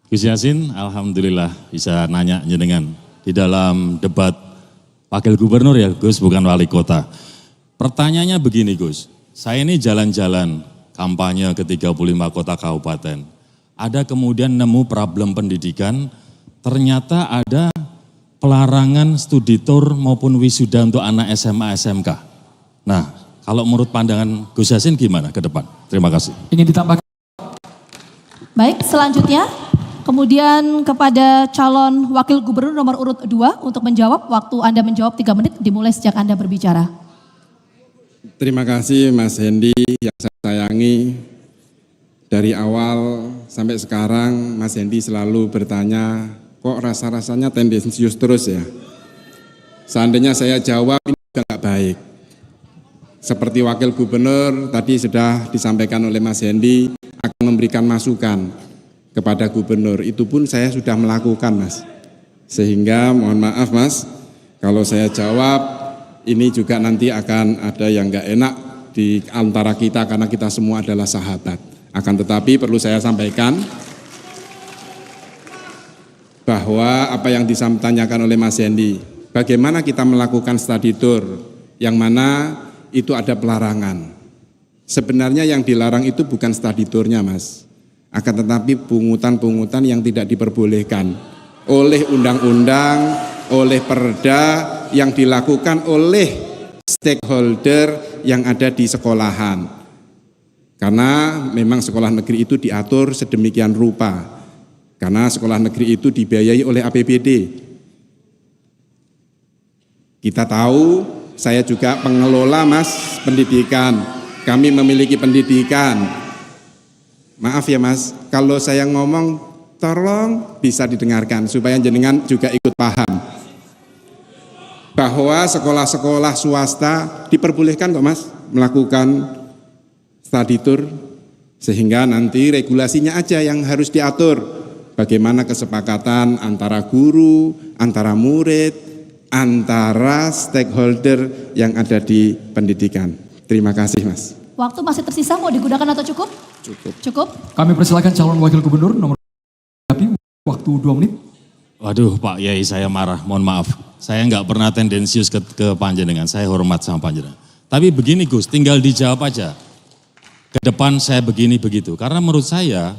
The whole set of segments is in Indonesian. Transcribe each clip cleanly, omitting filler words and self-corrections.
Gus Yassin, alhamdulillah bisa nanya jenengan di dalam debat wakil gubernur ya Gus, bukan wali kota. Pertanyaannya begini Gus, saya ini jalan-jalan kampanye ke 35 kota kabupaten. Ada kemudian nemu problem pendidikan, ternyata ada pelarangan studi tour maupun wisuda untuk anak SMA SMK. Nah, kalau menurut pandangan Gus Yassin gimana ke depan? Terima kasih. Ingin ditambahkan? Baik, selanjutnya kemudian kepada calon wakil gubernur nomor urut 2 untuk menjawab. Waktu Anda menjawab 3 menit dimulai sejak Anda berbicara. Terima kasih Mas Hendy yang saya sayangi. Dari awal sampai sekarang Mas Hendy selalu bertanya, kok rasa-rasanya tendensius terus ya? Seandainya saya jawab ini juga nggak baik. Seperti wakil gubernur tadi sudah disampaikan oleh Mas Hendy akan memberikan masukan kepada gubernur. Itu pun saya sudah melakukan Mas. Sehingga mohon maaf Mas, kalau saya jawab ini juga nanti akan ada yang nggak enak di antara kita karena kita semua adalah sahabat. Akan tetapi perlu saya sampaikan bahwa apa yang ditanyakan oleh Mas Hendy, bagaimana kita melakukan study tour yang mana itu ada pelarangan. Sebenarnya yang dilarang itu bukan study tournya Mas, akan tetapi pungutan-pungutan yang tidak diperbolehkan oleh undang-undang, oleh perda yang dilakukan oleh stakeholder yang ada di sekolahan. Karena memang sekolah negeri itu diatur sedemikian rupa. Karena sekolah negeri itu dibiayai oleh APBD. Kita tahu, saya juga pengelola Mas pendidikan. Kami memiliki pendidikan. Maaf ya Mas, kalau saya ngomong tolong bisa didengarkan supaya jenengan juga ikut paham. Bahwa sekolah-sekolah swasta diperbolehkan kok Mas melakukan study tour, sehingga nanti regulasinya aja yang harus diatur. Bagaimana kesepakatan antara guru, antara murid, antara stakeholder yang ada di pendidikan. Terima kasih Mas. Waktu masih tersisa, mau digunakan atau cukup? Cukup. Kami persilakan calon wakil gubernur nomor waktu 2 menit. Waduh Pak Yai, saya marah, mohon maaf. Saya nggak pernah tendensius ke panjenengan, saya hormat sama panjenengan. Tapi begini Gus, tinggal dijawab aja. Ke depan saya begini begitu, karena menurut saya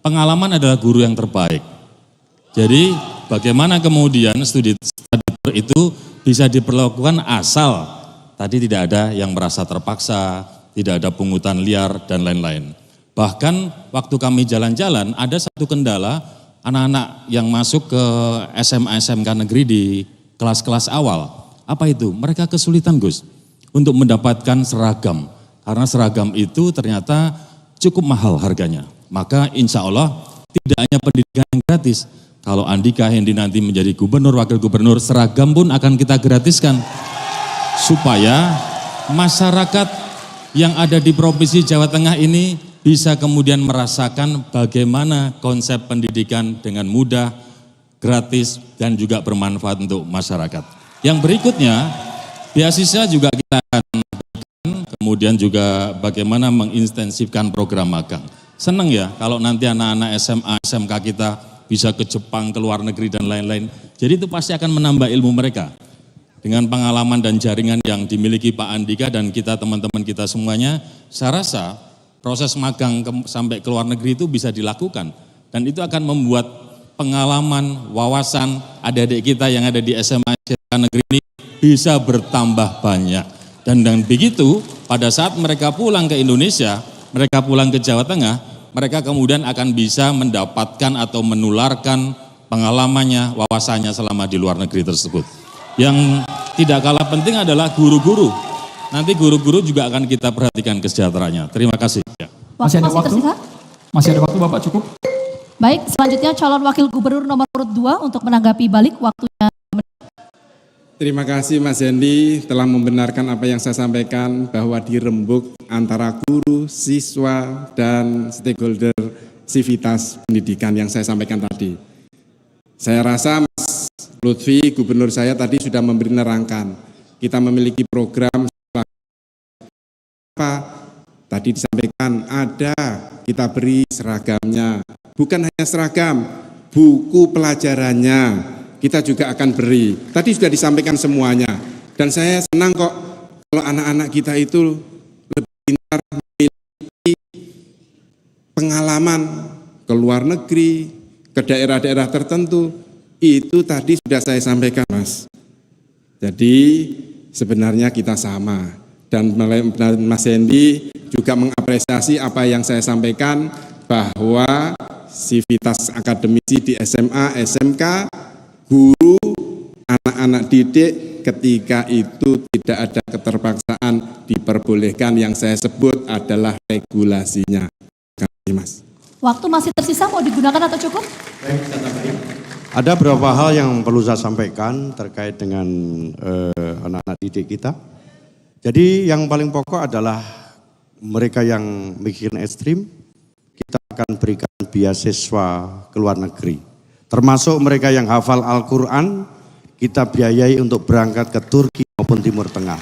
pengalaman adalah guru yang terbaik. Jadi bagaimana kemudian studi tour itu bisa diperlakukan asal tadi tidak ada yang merasa terpaksa, tidak ada pungutan liar dan lain-lain. Bahkan waktu kami jalan-jalan ada satu kendala, anak-anak yang masuk ke SMA SMK negeri di kelas-kelas awal. Apa itu? Mereka kesulitan Gus untuk mendapatkan seragam. Karena seragam itu ternyata cukup mahal harganya. Maka insya Allah tidak hanya pendidikan yang gratis. Kalau Andika Hendy nanti menjadi gubernur, wakil gubernur, seragam pun akan kita gratiskan. Supaya masyarakat yang ada di Provinsi Jawa Tengah ini bisa kemudian merasakan bagaimana konsep pendidikan dengan mudah, gratis, dan juga bermanfaat untuk masyarakat. Yang berikutnya, beasiswa juga kita akan kemudian juga bagaimana mengintensifkan program magang. Senang ya kalau nanti anak-anak SMA, SMK kita bisa ke Jepang, ke luar negeri dan lain-lain. Jadi itu pasti akan menambah ilmu mereka. Dengan pengalaman dan jaringan yang dimiliki Pak Andika dan kita teman-teman kita semuanya, saya rasa proses magang sampai ke luar negeri itu bisa dilakukan. Dan itu akan membuat pengalaman, wawasan adik-adik kita yang ada di SMA, SMK negeri ini bisa bertambah banyak. Dan dengan begitu, pada saat mereka pulang ke Indonesia, mereka pulang ke Jawa Tengah, mereka kemudian akan bisa mendapatkan atau menularkan pengalamannya, wawasannya selama di luar negeri tersebut. Yang tidak kalah penting adalah guru-guru. Nanti guru-guru juga akan kita perhatikan kesejahteraannya. Terima kasih. Masih ada waktu? Tersisa? Masih ada waktu Bapak, cukup? Baik, selanjutnya calon wakil gubernur nomor urut 2 untuk menanggapi balik waktunya. Terima kasih Mas Hendy telah membenarkan apa yang saya sampaikan bahwa dirembuk antara guru, siswa, dan stakeholder sivitas pendidikan yang saya sampaikan tadi. Saya rasa Mas Lutfi, gubernur saya tadi sudah memberi nerangkan. Kita memiliki program apa? Tadi disampaikan ada, kita beri seragamnya. Bukan hanya seragam, buku pelajarannya kita juga akan beri. Tadi sudah disampaikan semuanya. Dan saya senang kok kalau anak-anak kita itu lebih pintar, memiliki pengalaman ke luar negeri, ke daerah-daerah tertentu. Itu tadi sudah saya sampaikan, Mas. Jadi sebenarnya kita sama. Dan Mas Hendy juga mengapresiasi apa yang saya sampaikan bahwa sivitas akademisi di SMA, SMK, guru, anak-anak didik ketika itu tidak ada keterpaksaan diperbolehkan, yang saya sebut adalah regulasinya. Terima kasih, Mas. Waktu masih tersisa, mau digunakan atau cukup? Ada beberapa hal yang perlu saya sampaikan terkait dengan anak-anak didik kita. Jadi yang paling pokok adalah mereka yang bikin ekstrim, kita akan berikan beasiswa ke luar negeri. Termasuk mereka yang hafal Al-Quran, kita biayai untuk berangkat ke Turki maupun Timur Tengah.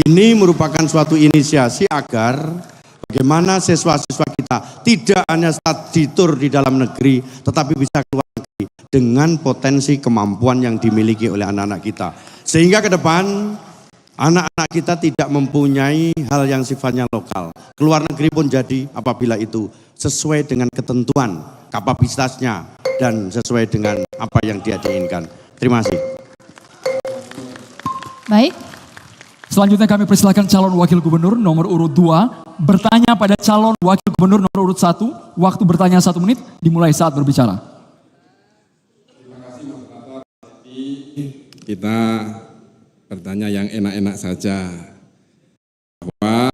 Ini merupakan suatu inisiasi agar bagaimana siswa-siswa kita tidak hanya study tour di dalam negeri, tetapi bisa keluar negeri dengan potensi kemampuan yang dimiliki oleh anak-anak kita. Sehingga ke depan anak-anak kita tidak mempunyai hal yang sifatnya lokal. Keluar negeri pun jadi apabila itu sesuai dengan ketentuan, kapasitasnya, dan sesuai dengan apa yang dia diinginkan. Terima kasih. Baik. Selanjutnya kami persilakan calon wakil gubernur nomor urut 2 bertanya pada calon wakil gubernur nomor urut 1. Waktu bertanya 1 menit dimulai saat berbicara. Kita bertanya yang enak-enak saja, bahwa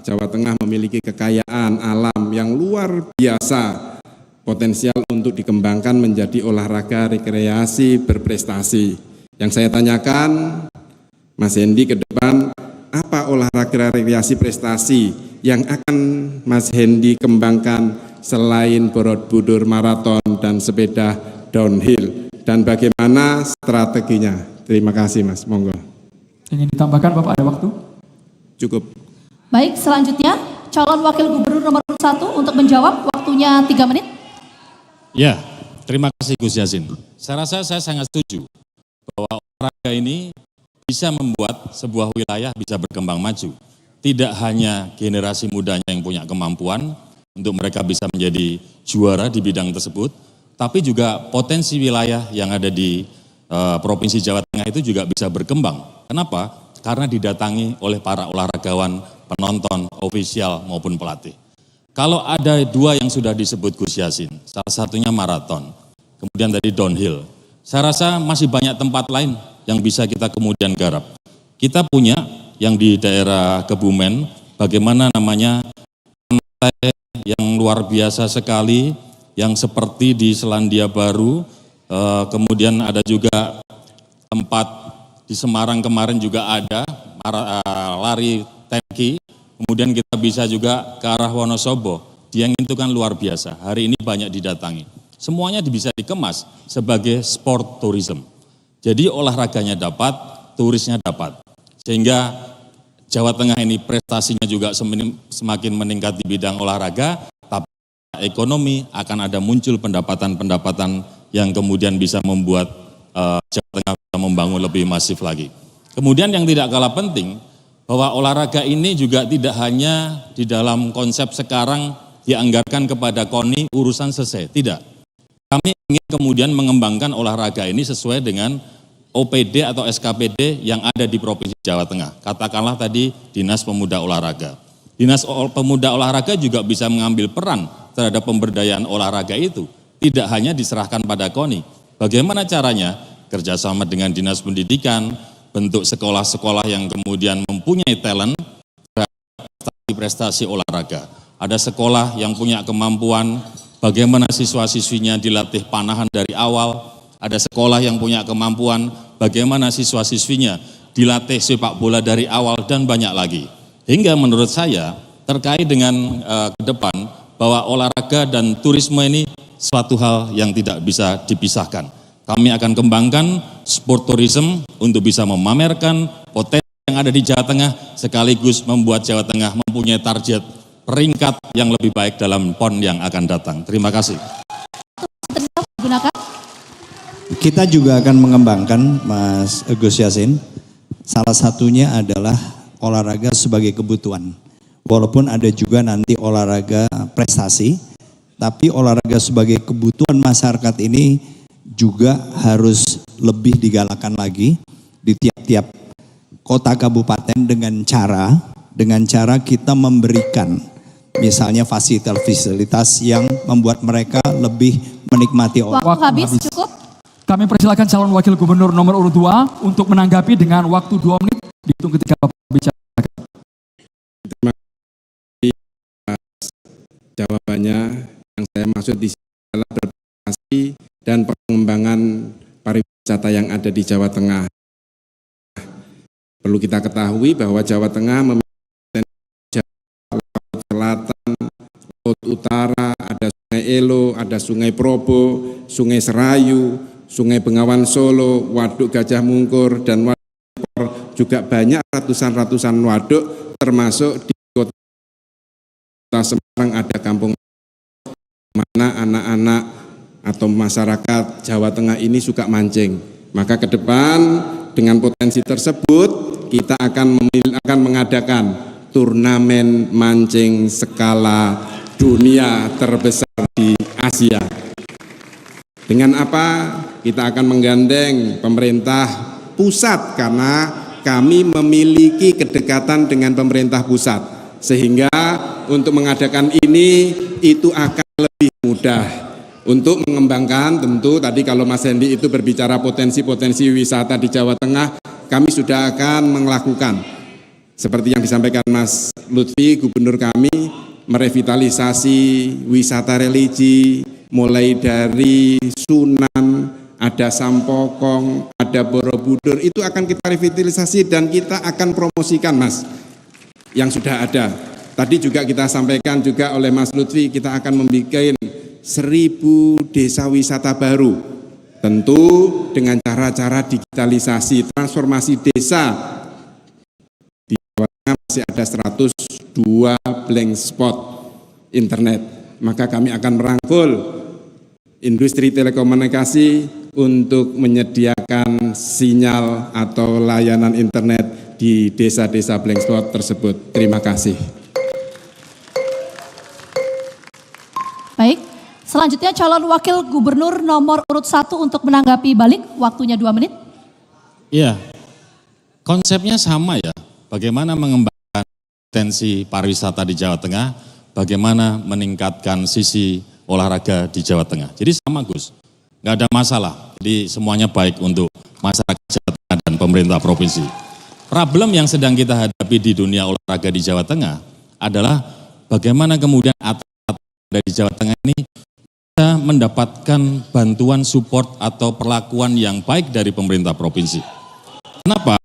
Jawa Tengah memiliki kekayaan alam yang luar biasa, potensial untuk dikembangkan menjadi olahraga rekreasi berprestasi. Yang saya tanyakan, Mas Hendy, ke depan apa olahraga rekreasi prestasi yang akan Mas Hendy kembangkan selain Borobudur maraton dan sepeda downhill, dan bagaimana strateginya? Terima kasih, Mas. Monggo. Ingin ditambahkan Bapak, ada waktu? Cukup. Baik, selanjutnya calon wakil gubernur nomor 1 untuk menjawab, waktunya 3 menit. Ya, terima kasih Gus Yassin. Saya rasa saya sangat setuju bahwa olahraga ini bisa membuat sebuah wilayah bisa berkembang maju. Tidak hanya generasi mudanya yang punya kemampuan untuk mereka bisa menjadi juara di bidang tersebut, tapi juga potensi wilayah yang ada di Provinsi Jawa Tengah itu juga bisa berkembang. Kenapa? Karena didatangi oleh para olahragawan, penonton, ofisial maupun pelatih. Kalau ada 2 yang sudah disebut Gus Yassin, salah satunya maraton, kemudian tadi downhill. Saya rasa masih banyak tempat lain yang bisa kita kemudian garap. Kita punya yang di daerah Kebumen, bagaimana namanya pantai yang luar biasa sekali, yang seperti di Selandia Baru. Kemudian ada juga tempat di Semarang kemarin juga ada lari tangki. Kemudian kita bisa juga ke arah Wonosobo. Dieng itu kan luar biasa. Hari ini banyak didatangi. Semuanya bisa dikemas sebagai sport tourism. Jadi olahraganya dapat, turisnya dapat. Sehingga Jawa Tengah ini prestasinya juga semakin meningkat di bidang olahraga, tapi ekonomi akan ada muncul pendapatan-pendapatan yang kemudian bisa membuat Jawa Tengah bisa membangun lebih masif lagi. Kemudian yang tidak kalah penting, bahwa olahraga ini juga tidak hanya di dalam konsep sekarang dianggarkan kepada KONI urusan selesai, tidak. Kami ingin kemudian mengembangkan olahraga ini sesuai dengan OPD atau SKPD yang ada di Provinsi Jawa Tengah. Katakanlah tadi Dinas Pemuda Olahraga. Dinas Pemuda Olahraga juga bisa mengambil peran terhadap pemberdayaan olahraga itu. Tidak hanya diserahkan pada KONI. Bagaimana caranya? Kerjasama dengan Dinas Pendidikan, bentuk sekolah-sekolah yang kemudian mempunyai talent prestasi olahraga. Ada sekolah yang punya kemampuan, bagaimana siswa-siswinya dilatih panahan dari awal. Ada sekolah yang punya kemampuan, bagaimana siswa-siswinya dilatih sepak bola dari awal, dan banyak lagi. Hingga menurut saya terkait dengan ke depan bahwa olahraga dan turisme ini suatu hal yang tidak bisa dipisahkan. Kami akan kembangkan sport tourism untuk bisa memamerkan potensi yang ada di Jawa Tengah, sekaligus membuat Jawa Tengah mempunyai target peringkat yang lebih baik dalam PON yang akan datang. Terima kasih. Gunakan. Kita juga akan mengembangkan Mas Gus Yassin. Salah satunya adalah olahraga sebagai kebutuhan. Walaupun ada juga nanti olahraga prestasi, tapi olahraga sebagai kebutuhan masyarakat ini juga harus lebih digalakan lagi di tiap-tiap kota kabupaten dengan cara kita memberikan misalnya fasilitas yang membuat mereka lebih menikmati Waktu habis, cukup. Kami persilakan calon wakil gubernur nomor urut 2 untuk menanggapi dengan waktu 2 menit. Dihitung ketika Bapak bicara. Terima kasih atas jawabannya. Yang saya maksud di sini adalah berprestasi dan pengembangan pariwisata yang ada di Jawa Tengah. Perlu kita ketahui bahwa Jawa Tengah memiliki laut selatan, laut utara, ada Sungai Elo, ada Sungai Probo, Sungai Serayu, Sungai Bengawan Solo, Waduk Gajah Mungkur, dan waduk juga banyak ratusan waduk, termasuk di kota Semarang ada kampung mana anak-anak atau masyarakat Jawa Tengah ini suka mancing. Maka ke depan dengan potensi tersebut kita akan mengadakan turnamen mancing skala dunia terbesar di Asia. Dengan apa? Kita akan menggandeng pemerintah pusat karena kami memiliki kedekatan dengan pemerintah pusat. Sehingga untuk mengadakan ini itu akan lebih mudah. Untuk mengembangkan tentu tadi kalau Mas Hendy itu berbicara potensi-potensi wisata di Jawa Tengah, kami sudah akan melakukan. Seperti yang disampaikan Mas Lutfi, gubernur kami merevitalisasi wisata religi, mulai dari Sunan, ada Sampokong, ada Borobudur, itu akan kita revitalisasi dan kita akan promosikan Mas, yang sudah ada. Tadi juga kita sampaikan juga oleh Mas Lutfi, kita akan membuat 1000 desa wisata baru. Tentu dengan cara-cara digitalisasi, transformasi desa. Di Jawa Tengah masih ada 102 blank spot internet. Maka kami akan merangkul industri telekomunikasi untuk menyediakan sinyal atau layanan internet di desa-desa blank spot tersebut. Terima kasih. Baik, selanjutnya calon wakil gubernur nomor urut 1 untuk menanggapi balik, waktunya 2 menit. Iya, konsepnya sama ya, bagaimana mengembangkan potensi pariwisata di Jawa Tengah, bagaimana meningkatkan sisi olahraga di Jawa Tengah. Jadi sama Gus, nggak ada masalah, jadi semuanya baik untuk masyarakat Jawa Tengah dan pemerintah provinsi. Problem yang sedang kita hadapi di dunia olahraga di Jawa Tengah adalah bagaimana kemudian atlet dari Jawa Tengah ini bisa mendapatkan bantuan support atau perlakuan yang baik dari pemerintah provinsi. Kenapa?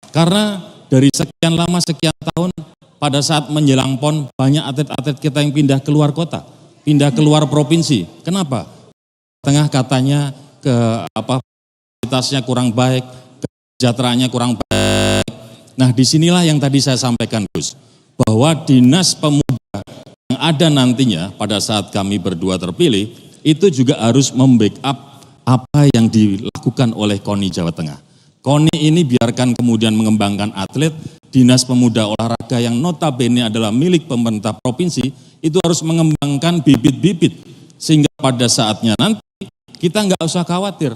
Karena dari sekian lama, sekian tahun, pada saat menjelang PON banyak atlet-atlet kita yang pindah keluar kota, pindah keluar provinsi. Kenapa? Tengah katanya fasilitasnya kurang baik, kesejahteraannya kurang baik. Nah, disinilah yang tadi saya sampaikan Gus, bahwa Dinas Pemuda yang ada nantinya pada saat kami berdua terpilih, itu juga harus membackup apa yang dilakukan oleh KONI Jawa Tengah. KONI ini biarkan kemudian mengembangkan atlet, Dinas Pemuda Olahraga yang notabene adalah milik pemerintah provinsi, itu harus mengembangkan bibit-bibit, sehingga pada saatnya nanti kita nggak usah khawatir.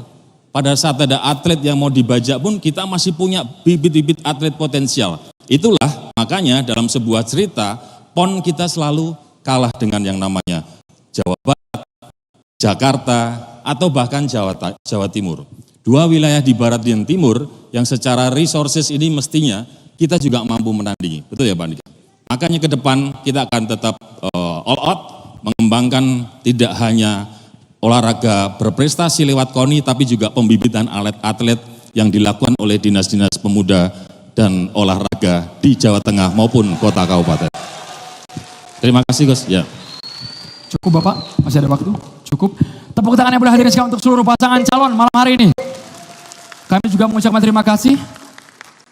Pada saat ada atlet yang mau dibajak pun kita masih punya bibit-bibit atlet potensial. Itulah makanya dalam sebuah cerita, PON kita selalu kalah dengan yang namanya Jawa Barat, Jakarta, atau bahkan Jawa Timur. Dua wilayah di barat dan timur yang secara resources ini mestinya kita juga mampu menandingi. Betul ya Pak Andika? Makanya ke depan kita akan tetap all out, mengembangkan tidak hanya olahraga berprestasi lewat KONI, tapi juga pembibitan atlet yang dilakukan oleh dinas-dinas pemuda dan olahraga di Jawa Tengah maupun kota kabupaten. Terima kasih Gus. Ya. Cukup Bapak, masih ada waktu? Cukup. Tepuk tangan yang boleh hadirin sekalian untuk seluruh pasangan calon malam hari ini. Kami juga mengucapkan terima kasih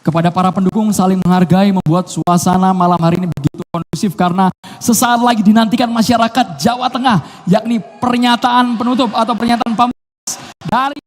kepada para pendukung, saling menghargai, membuat suasana malam hari ini begitu kondusif karena sesaat lagi dinantikan masyarakat Jawa Tengah, yakni pernyataan penutup atau pernyataan pamungkas dari